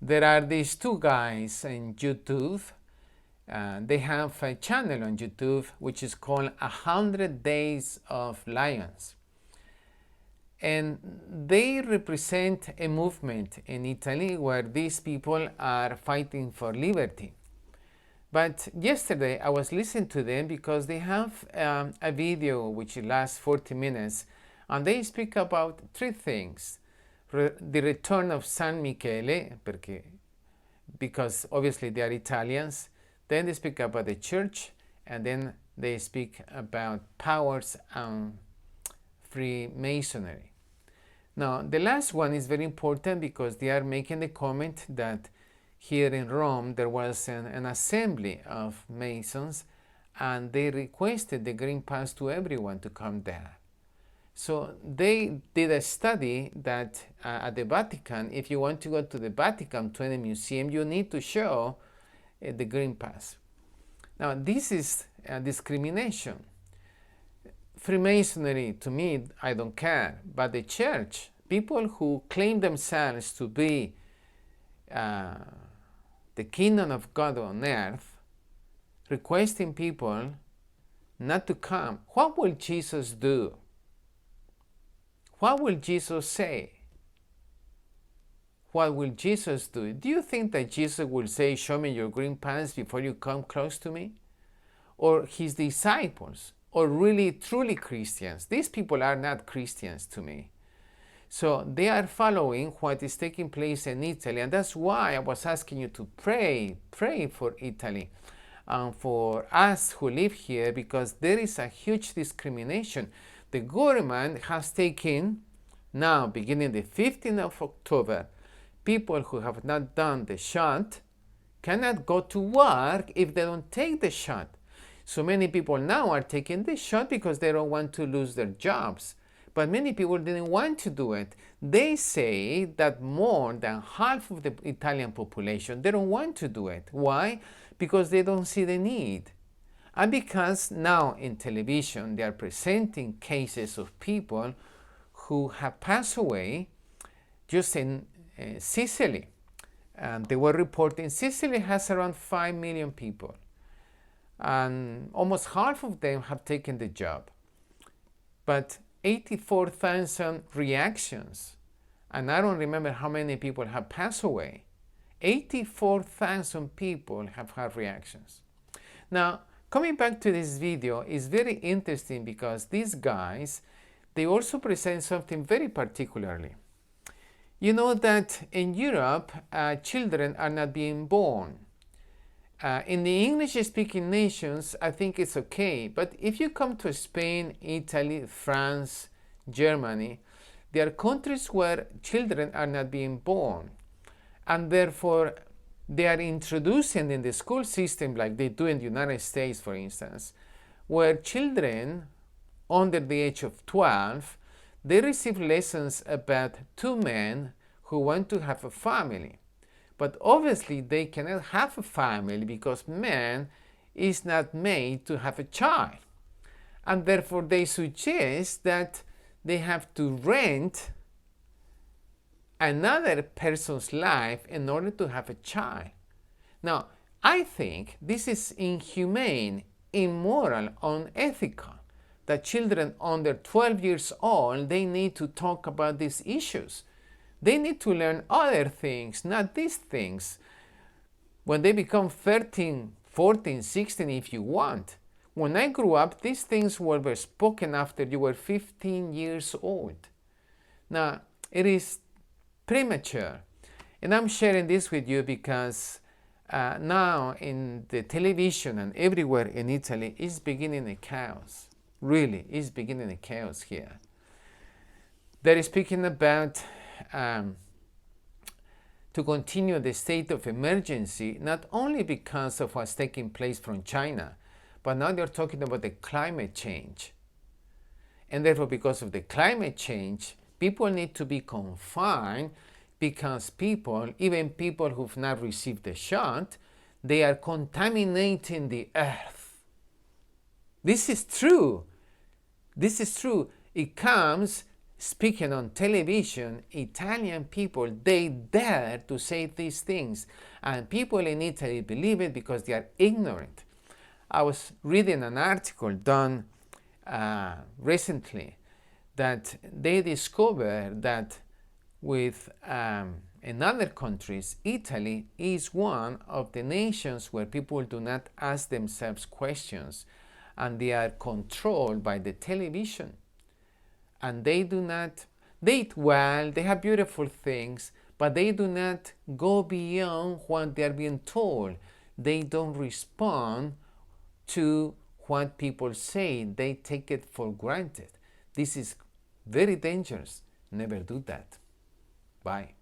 There are these two guys in YouTube. They have a channel on YouTube which is called 100 Days of Lions. And they represent a movement in Italy where these people are fighting for liberty. But yesterday I was listening to them because they have a video which lasts 40 minutes, and they speak about three things. The return of San Michele, because obviously they are Italians. Then they speak about the church, and then they speak about powers and Freemasonry. Now, the last one is very important because they are making the comment that here in Rome there was an assembly of Masons, and they requested the Green Pass to everyone to come there. So they did a study that at the Vatican, if you want to go to the Vatican, to any museum, you need to show the Green Pass. Now, this is discrimination. Freemasonry, to me, I don't care. But the church, people who claim themselves to be the kingdom of God on earth, requesting people not to come, what will Jesus do? What will Jesus say? What will Jesus do? Do you think that Jesus will say, show me your green pants before you come close to me? Or his disciples, or really truly Christians? These people are not Christians to me. So they are following what is taking place in Italy, and that's why I was asking you to pray for Italy and for us who live here, because there is a huge discrimination. The government has taken, now beginning the 15th of October, people who have not done the shot cannot go to work if they don't take the shot. So many people now are taking the shot because they don't want to lose their jobs. But many people didn't want to do it. They say that more than half of the Italian population, they don't want to do it. Why? Because they don't see the need. And because now in television they are presenting cases of people who have passed away just in Sicily. They were reporting Sicily has around 5 million people, and almost half of them have taken the job. But 84,000 reactions, and I don't remember how many people have passed away. 84,000 people have had reactions. Now, coming back to this video is very interesting because these guys, they also present something very particularly. You know that in Europe, children are not being born. In the English-speaking nations, I think it's okay. But if you come to Spain, Italy, France, Germany, there are countries where children are not being born. And therefore, they are introducing in the school system, like they do in the United States, for instance, where children under the age of 12, they receive lessons about two men who want to have a family. But obviously they cannot have a family because man is not made to have a child. And therefore they suggest that they have to rent another person's life in order to have a child. Now, I think this is inhumane, immoral, unethical, that children under 12 years old, they need to talk about these issues. They need to learn other things, not these things. When they become 13, 14, 16, if you want. When I grew up, these things were spoken after you were 15 years old. Now, it is premature. And I'm sharing this with you because now in the television and everywhere in Italy is beginning a chaos. Really, is beginning a chaos here. They're speaking about to continue the state of emergency, not only because of what's taking place from China, but now they're talking about the climate change. And therefore, because of the climate change, people need to be confined because people, even people who've not received the shot, they are contaminating the earth. This is true. This is true. It comes speaking on television, Italian people, they dare to say these things. And people in Italy believe it because they are ignorant. I was reading an article done recently that they discovered that with in other countries, Italy is one of the nations where people do not ask themselves questions, and they are controlled by the television. And they do not, they eat well, they have beautiful things, but they do not go beyond what they are being told. They don't respond to what people say. They take it for granted. This is very dangerous. Never do that. Bye.